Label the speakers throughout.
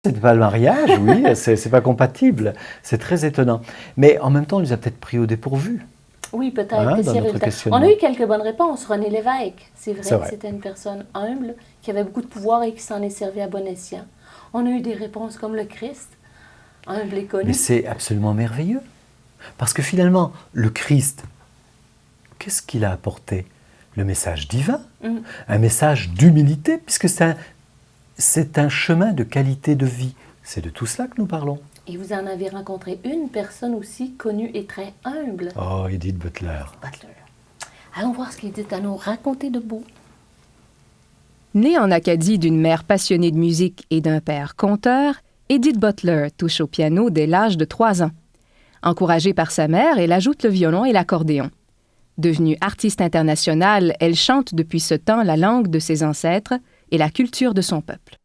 Speaker 1: C'est pas le mariage, oui, c'est pas compatible. C'est très étonnant. Mais en même temps, on nous a peut-être pris au dépourvu,
Speaker 2: Oui, peut-être
Speaker 1: hein,
Speaker 2: que
Speaker 1: dans
Speaker 2: c'est
Speaker 1: notre
Speaker 2: résultat. On
Speaker 1: questionnement.
Speaker 2: a eu quelques bonnes réponses. René Lévesque, c'est
Speaker 1: C'est
Speaker 2: vrai que
Speaker 1: vrai.
Speaker 2: c'était une personne humble, qui avait beaucoup de pouvoir et qui s'en est servi à bon escient. On a eu des réponses comme le Christ, humble et
Speaker 1: Mais
Speaker 2: connu.
Speaker 1: c'est absolument merveilleux. Parce que finalement, le Christ, qu'est-ce qu'il a apporté? Le message divin, un message d'humilité, puisque c'est un chemin de qualité de vie. C'est de tout cela que nous parlons.
Speaker 2: Et vous en avez rencontré une personne aussi connue et très humble,
Speaker 1: Oh, Edith Butler.
Speaker 2: Butler. Allons voir ce qu'il dit à nous raconter de beau.
Speaker 3: Née en Acadie d'une mère passionnée de musique et d'un père conteur, Edith Butler touche au piano dès l'âge de 3 ans. Encouragée par sa mère, elle ajoute le violon et l'accordéon. Devenue artiste internationale, elle chante depuis ce temps la langue de ses ancêtres et la culture de son peuple.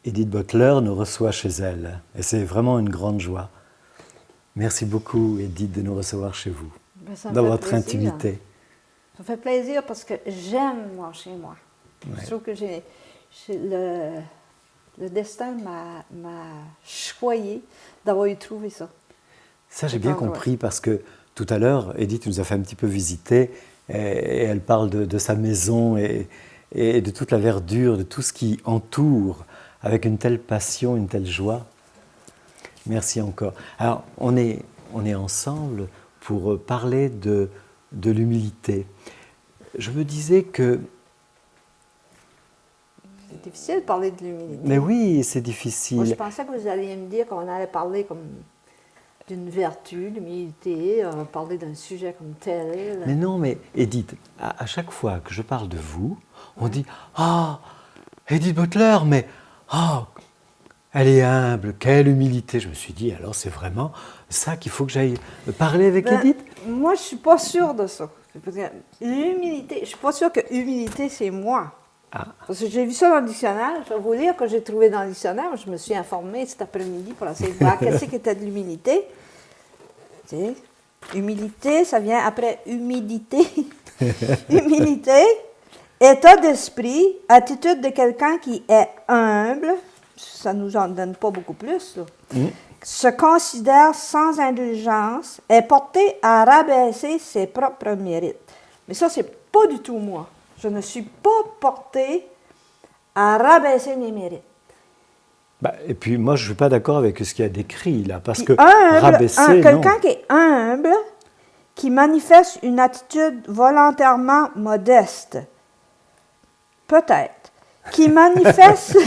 Speaker 1: Edith Butler nous reçoit chez elle. Et c'est vraiment une grande joie. Merci beaucoup, Edith, de nous recevoir chez vous,
Speaker 4: Ben, ça me
Speaker 1: dans
Speaker 4: fait
Speaker 1: votre
Speaker 4: plaisir.
Speaker 1: intimité.
Speaker 4: Ça me fait plaisir parce que j'aime moi chez moi. Je trouve que le destin m'a choyé d'avoir eu trouvé ça.
Speaker 1: Ça, j'ai
Speaker 4: Cet
Speaker 1: bien
Speaker 4: endroit.
Speaker 1: compris parce que tout à l'heure, Edith nous a fait un petit peu visiter et elle parle de sa maison et de toute la verdure, de tout ce qui entoure avec une telle passion, une telle joie. Merci encore. Alors, on est ensemble pour parler de l'humilité. Je me disais que,
Speaker 4: C'est difficile de parler de l'humilité.
Speaker 1: mais oui, c'est
Speaker 4: Moi, je
Speaker 1: difficile.
Speaker 4: pensais que vous alliez me dire qu'on allait parler comme d'une vertu, l'humilité, parler d'un sujet comme tel.
Speaker 1: Mais non, mais Edith, à chaque fois que je parle de vous, on dit « Ah, Edith Butler, mais ah, elle est humble, quelle humilité !» Je me suis dit, alors c'est vraiment ça qu'il faut que j'aille parler avec
Speaker 4: Ben,
Speaker 1: Edith?
Speaker 4: moi, je ne suis pas sûre de ça. Parce que l'humilité, je ne suis pas sûre que humilité, c'est moi.
Speaker 1: Ah.
Speaker 4: Parce que j'ai vu ça dans le dictionnaire. Je vais vous lire ce que j'ai trouvé dans le dictionnaire. Je me suis informée cet après-midi pour essayer de voir qu'est-ce qu'était de l'humilité. Tu sais, humilité, ça vient après humidité. Humilité, état d'esprit, attitude de quelqu'un qui est humble. Ça ne nous en donne pas beaucoup plus, là. Se considère sans indulgence, est porté à rabaisser ses propres mérites. Mais ça, c'est pas du tout moi. Je ne suis pas portée à rabaisser mes mérites.
Speaker 1: Bah, et puis moi, je ne suis pas d'accord avec ce qu'il y a décrit là, parce
Speaker 4: Puis
Speaker 1: que
Speaker 4: humble,
Speaker 1: rabaisser, non.
Speaker 4: quelqu'un qui est humble, qui manifeste une attitude volontairement modeste. Peut-être. Qui manifeste...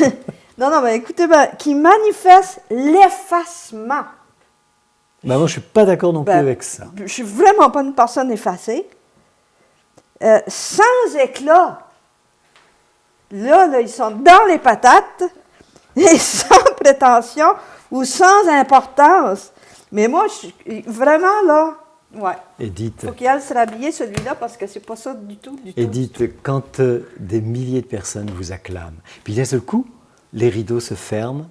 Speaker 4: non, mais écoutez bien, qui manifeste l'effacement.
Speaker 1: Bah, moi, je ne suis pas d'accord non plus
Speaker 4: Ben,
Speaker 1: avec ça.
Speaker 4: Je suis vraiment pas une personne effacée. Sans éclat. Là, ils sont dans les patates, et sans prétention ou sans importance. Mais moi, je suis vraiment là. Ouais.
Speaker 1: Edith,
Speaker 4: Il faut qu'il aille se rhabiller, celui-là, parce que c'est pas ça du tout.
Speaker 1: Edith, quand des milliers de personnes vous acclament, puis d'un seul coup, les rideaux se ferment,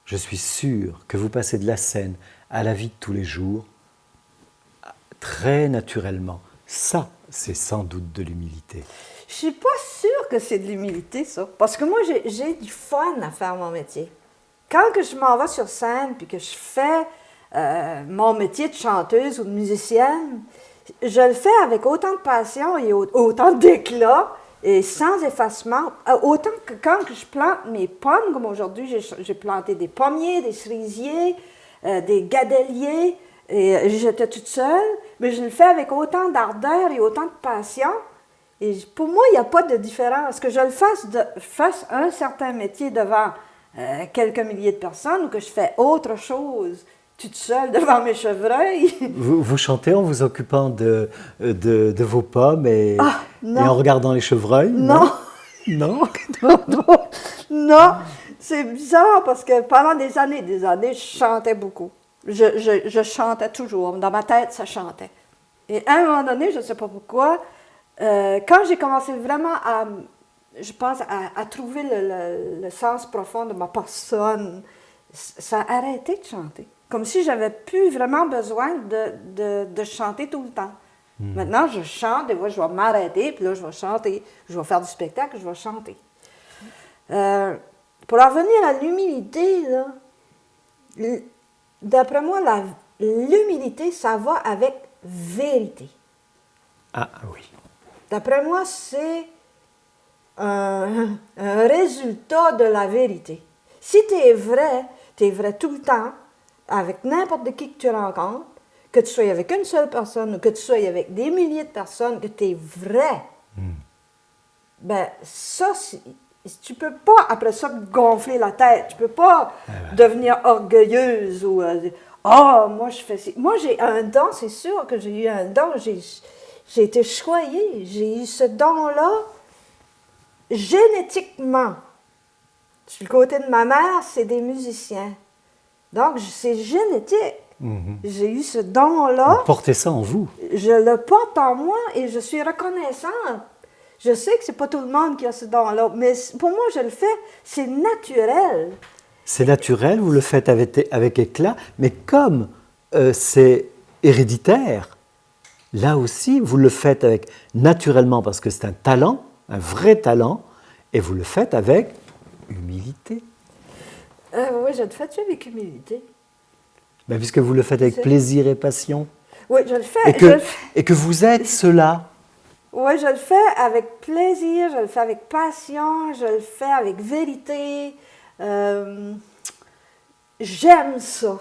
Speaker 1: je suis sûr que vous passez de la scène à la vie de tous les jours, très naturellement. Ça, c'est sans doute de l'humilité.
Speaker 4: Je suis pas sûre que c'est de l'humilité, ça. Parce que moi, j'ai du fun à faire mon métier. Quand que je m'en vais sur scène, puis que je fais mon métier de chanteuse ou de musicienne, je le fais avec autant de passion et autant d'éclat et sans effacement. Autant que quand que je plante mes pommes, comme aujourd'hui, j'ai planté des pommiers, des cerisiers, des gadeliers, et j'étais toute seule, mais je le fais avec autant d'ardeur et autant de passion. Et pour moi, il n'y a pas de différence. Que je le fasse un certain métier devant quelques milliers de personnes ou que je fais autre chose toute seule devant mes chevreuils.
Speaker 1: Vous chantez en vous occupant de vos pommes et en regardant les chevreuils?
Speaker 4: Non.
Speaker 1: Non?
Speaker 4: Non, C'est bizarre parce que pendant des années, je chantais beaucoup. Je chantais toujours. Dans ma tête, ça chantait. Et à un moment donné, je ne sais pas pourquoi, quand j'ai commencé vraiment je pense, à trouver le sens profond de ma personne, ça a arrêté de chanter. Comme si j'avais plus vraiment besoin de chanter tout le temps. Maintenant, je chante, des fois, je vais m'arrêter, puis là, je vais chanter. Je vais faire du spectacle, je vais chanter. Pour en revenir à l'humilité, là, d'après moi, l'humilité, ça va avec vérité.
Speaker 1: Ah oui.
Speaker 4: D'après moi, c'est un résultat de la vérité. Si tu es vrai tout le temps, avec n'importe qui que tu rencontres, que tu sois avec une seule personne ou que tu sois avec des milliers de personnes, que tu es vrai, ben ça, tu peux pas, après ça, gonfler la tête. Tu peux pas devenir orgueilleuse ou moi, je fais ci. Moi, j'ai un don, c'est sûr que j'ai eu un don. J'ai été choyée. J'ai eu ce don-là génétiquement. Sur le côté de ma mère, c'est des musiciens. Donc, c'est génétique. J'ai eu ce don-là.
Speaker 1: Vous portez ça en vous.
Speaker 4: Je le porte en moi et je suis reconnaissante. Je sais que c'est pas tout le monde qui a ce don-là, mais pour moi, je le fais, c'est naturel.
Speaker 1: C'est naturel, vous le faites avec éclat, mais comme c'est héréditaire, là aussi, vous le faites avec naturellement, parce que c'est un talent, un vrai talent, et vous le faites avec humilité.
Speaker 4: Oui, je le fais avec humilité.
Speaker 1: Ben, puisque vous le faites avec plaisir et passion.
Speaker 4: Oui, je le fais.
Speaker 1: Et que vous êtes cela.
Speaker 4: Oui, je le fais avec plaisir, je le fais avec passion, je le fais avec vérité. J'aime ça.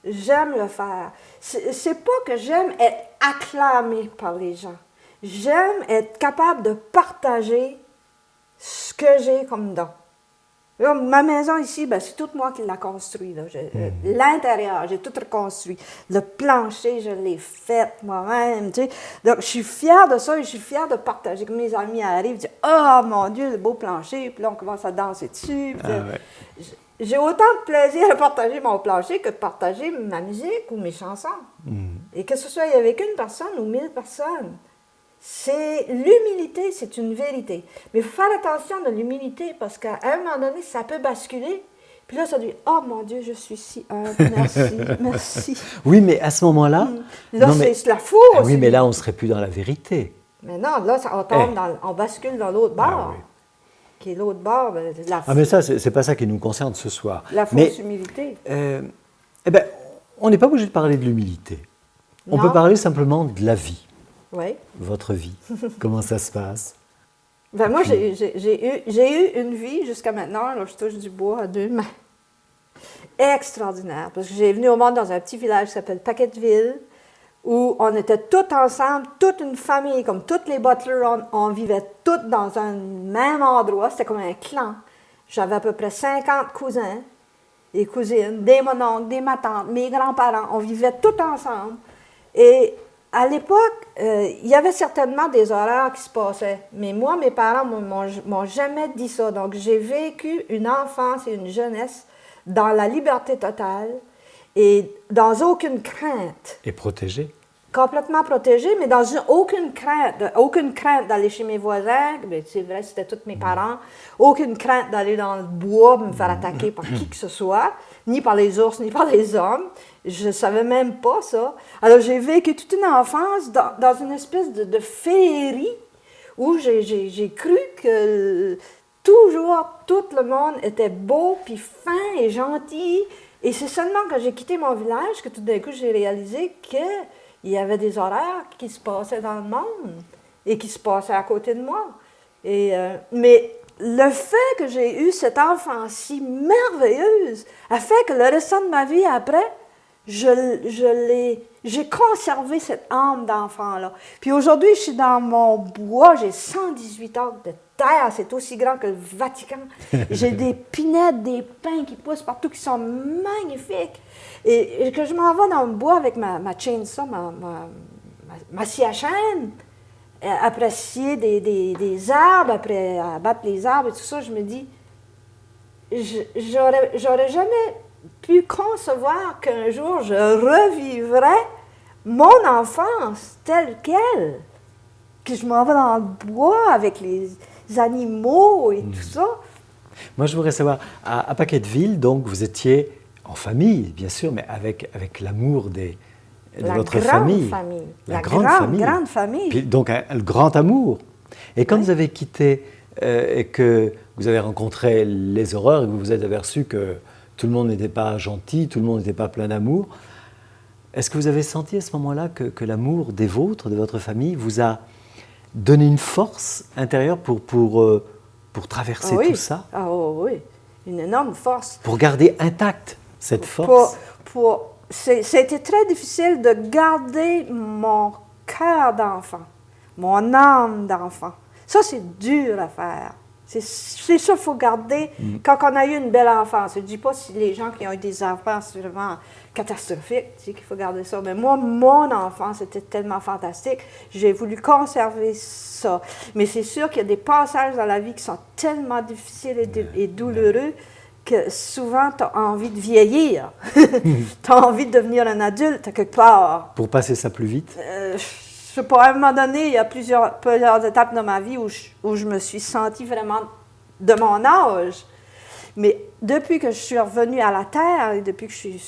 Speaker 4: J'aime le faire. C'est pas que j'aime être acclamé par les gens. J'aime être capable de partager ce que j'ai comme don. Là, ma maison ici, ben, c'est tout moi qui l'ai construit. L'intérieur, j'ai tout reconstruit. Le plancher, je l'ai fait moi-même. Tu sais. Donc, je suis fière de ça et je suis fière de partager. Quand mes amis arrivent, ils disent « Oh mon Dieu, le beau plancher! » Puis là, on commence à danser dessus. J'ai autant de plaisir à partager mon plancher que de partager ma musique ou mes chansons. Et que ce soit avec une personne ou 1000 personnes. C'est l'humilité, c'est une vérité. Mais il faut faire attention de l'humilité parce qu'à un moment donné, ça peut basculer. Puis là, ça dit « Oh mon Dieu, je suis si humble, merci, merci. »
Speaker 1: Oui, mais à ce moment-là...
Speaker 4: Là, c'est la foule.
Speaker 1: Oui, mais là, on ne serait plus dans la vérité.
Speaker 4: Mais non, là, on bascule dans l'autre bord. Qui est l'autre bord,
Speaker 1: mais ça, c'est pas ça qui nous concerne ce soir.
Speaker 4: La fausse humilité.
Speaker 1: Eh bien, on n'est pas obligé de parler de l'humilité. On peut parler simplement de la vie.
Speaker 4: Oui.
Speaker 1: Votre vie. Comment ça se passe?
Speaker 4: Ben moi, j'ai eu une vie jusqu'à maintenant, là, je touche du bois à 2 mains. Extraordinaire. Parce que j'ai venu au monde dans un petit village qui s'appelle Paquetteville, où on était tous ensemble, toute une famille, comme toutes les Butlers, on vivait tous dans un même endroit. C'était comme un clan. J'avais à peu près 50 cousins et cousines, des mononcles, des ma tante, mes grands-parents. On vivait tous ensemble. Et à l'époque, il y avait certainement des horreurs qui se passaient. Mais moi, mes parents m'ont jamais dit ça. Donc, j'ai vécu une enfance et une jeunesse dans la liberté totale et dans aucune crainte.
Speaker 1: Et protégé.
Speaker 4: Complètement protégée, mais dans aucune crainte d'aller chez mes voisins. Bien, c'est vrai, c'était tous mes parents. Aucune crainte d'aller dans le bois, me faire attaquer par qui que ce soit, ni par les ours, ni par les hommes. Je ne savais même pas ça. Alors, j'ai vécu toute une enfance dans une espèce de féerie où j'ai cru que toujours tout le monde était beau, puis fin et gentil. Et c'est seulement quand j'ai quitté mon village que tout d'un coup, j'ai réalisé qu'il y avait des horreurs qui se passaient dans le monde et qui se passaient à côté de moi. Mais le fait que j'ai eu cette enfance si merveilleuse a fait que le restant de ma vie après, j'ai conservé cette âme d'enfant-là. Puis aujourd'hui, je suis dans mon bois, j'ai 118 acres de terre, c'est aussi grand que le Vatican. J'ai des pinettes, des pins qui poussent partout, qui sont magnifiques. Et que je m'en vais dans le bois avec ma chainsaw, ma scie à chaîne, apprécier des arbres, après abattre les arbres et tout ça, je me dis, j'aurais jamais pu concevoir qu'un jour je revivrais mon enfance telle qu'elle. Que je m'en vais dans le bois avec les animaux et tout ça.
Speaker 1: Moi, je voudrais savoir, à Paquetteville, donc, vous étiez en famille, bien sûr, mais avec l'amour de votre famille.
Speaker 4: La grande famille.
Speaker 1: Puis, donc, le grand amour. Et quand vous avez quitté et que vous avez rencontré les horreurs et que vous vous êtes aperçu que tout le monde n'était pas gentil, tout le monde n'était pas plein d'amour, est-ce que vous avez senti à ce moment-là que l'amour des vôtres, de votre famille, vous a donné une force intérieure pour traverser tout ça?
Speaker 4: Ah oui, une énorme force.
Speaker 1: Pour garder intacte cette force?
Speaker 4: C'était très difficile de garder mon cœur d'enfant, mon âme d'enfant. Ça, c'est dur à faire. C'est ça qu'il faut garder quand on a eu une belle enfance. Je ne dis pas si les gens qui ont eu des enfants, c'est vraiment catastrophique, tu sais, qu'il faut garder ça. Mais moi, mon enfance était tellement fantastique, j'ai voulu conserver ça. Mais c'est sûr qu'il y a des passages dans la vie qui sont tellement difficiles et douloureux que souvent, tu as envie de vieillir. Tu as envie de devenir un adulte, quelque part.
Speaker 1: Pour passer ça plus vite?
Speaker 4: Je sais pas, à un moment donné, il y a plusieurs étapes dans ma vie où je me suis sentie vraiment de mon âge. Mais depuis que je suis revenue à la terre et depuis que je suis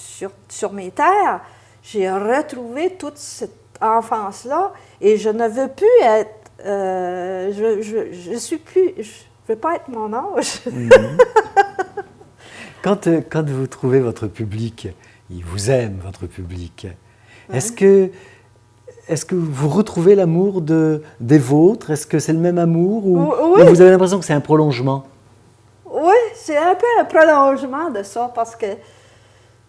Speaker 4: sur mes terres, j'ai retrouvé toute cette enfance-là et je ne veux plus être... je veux pas être mon âge.
Speaker 1: Quand vous trouvez votre public, il vous aime, votre public, est-ce que vous retrouvez l'amour des vôtres? Est-ce que c'est le même amour ou vous avez l'impression que c'est un prolongement?
Speaker 4: Oui, c'est un peu un prolongement de ça parce que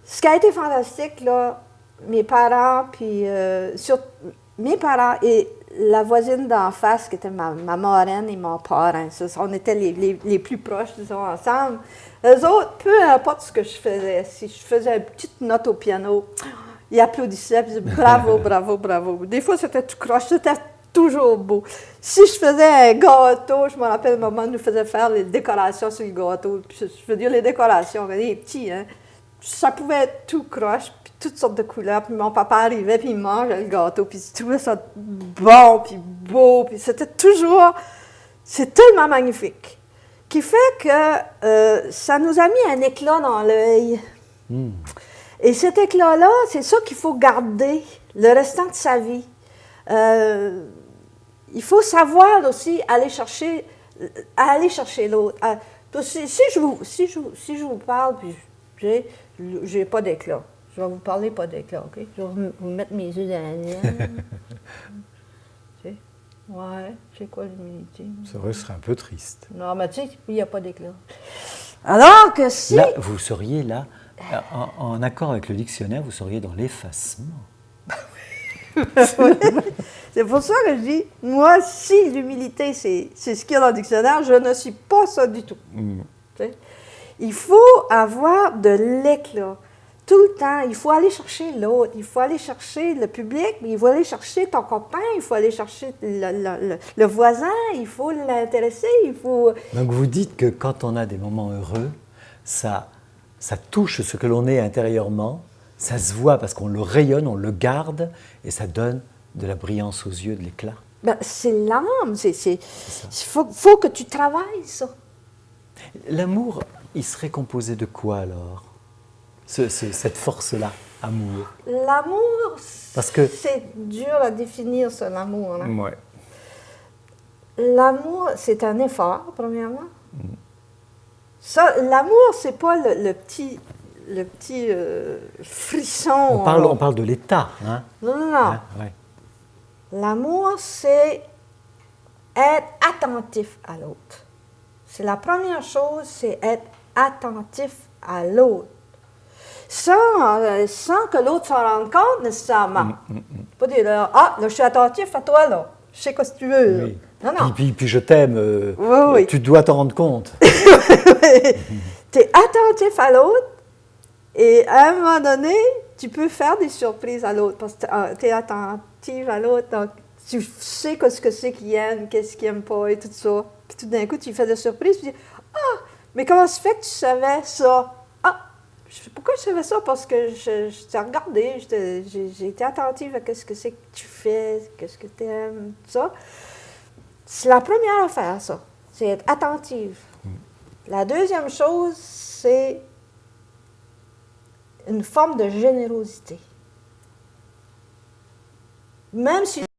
Speaker 4: ce qui a été fantastique, là, mes parents et la voisine d'en face qui était ma marraine et mon parrain, on était les plus proches, disons, ensemble. Eux autres, peu importe ce que je faisais, si je faisais une petite note au piano, ils applaudissaient, puis ils disaient bravo, bravo, bravo. Des fois, c'était tout croche, c'était toujours beau. Si je faisais un gâteau, je me rappelle, maman nous faisait faire les décorations sur le gâteau. Puis, je veux dire, les décorations, on était petits, hein. Ça pouvait être tout croche, puis toutes sortes de couleurs. Puis mon papa arrivait, puis il mangeait le gâteau, puis il trouvait ça bon, puis beau. Puis c'était toujours... C'est tellement magnifique. Qui fait que ça nous a mis un éclat dans l'œil. Et cet éclat-là, c'est ça qu'il faut garder le restant de sa vie. Il faut savoir aussi aller chercher l'autre. Si je vous parle, puis j'ai pas d'éclat. Je vais vous parler pas d'éclat, OK? Je vais vous mettre mes yeux dans la mienne. Tu sais? Ouais, c'est quoi l'humilité?
Speaker 1: Ça serait un peu triste.
Speaker 4: Non, mais tu sais, il n'y a pas d'éclat. Alors que si...
Speaker 1: Là, vous seriez là, en accord avec le dictionnaire, vous seriez dans l'effacement.
Speaker 4: C'est pour ça que je dis, moi, si l'humilité, c'est ce qu'il y a dans le dictionnaire, je ne suis pas ça du tout. Il faut avoir de l'éclat. Tout le temps, il faut aller chercher l'autre, il faut aller chercher le public, mais il faut aller chercher ton copain, il faut aller chercher le voisin, il faut l'intéresser, il faut...
Speaker 1: Donc vous dites que quand on a des moments heureux, ça touche ce que l'on est intérieurement, ça se voit parce qu'on le rayonne, on le garde, et ça donne de la brillance aux yeux, de l'éclat.
Speaker 4: Ben, c'est l'âme, il faut que tu travailles ça.
Speaker 1: L'amour, il serait composé de quoi alors? Cette force-là, amour.
Speaker 4: L'amour,
Speaker 1: parce que...
Speaker 4: c'est dur à définir, ça, l'amour. Hein?
Speaker 1: Ouais.
Speaker 4: L'amour, c'est un effort, premièrement. Ça, l'amour, c'est pas le petit frisson.
Speaker 1: On parle de l'état, hein?
Speaker 4: Non.
Speaker 1: Hein? Ouais.
Speaker 4: L'amour, c'est être attentif à l'autre. C'est la première chose, c'est être attentif à l'autre. Sans que l'autre s'en rende compte nécessairement. Pas dire, là, je suis attentif à toi, là. Je sais ce que tu veux.
Speaker 1: Oui.
Speaker 4: Non.
Speaker 1: Puis je t'aime.
Speaker 4: Oui.
Speaker 1: Tu dois t'en rendre compte.
Speaker 4: Tu es attentif à l'autre et à un moment donné, tu peux faire des surprises à l'autre parce que tu es attentif à l'autre. Donc, tu sais ce que c'est qu'il aime, qu'est-ce qu'il n'aime pas et tout ça. Puis tout d'un coup, tu fais des surprises. Tu dis, Mais comment se fait que tu savais ça? Ah, pourquoi je savais ça? Parce que je t'ai regardé, j'ai été attentive à ce que c'est que tu fais, qu'est-ce que tu aimes, tout ça. C'est la première affaire, ça. C'est être attentive. La deuxième chose, c'est une forme de générosité. Même si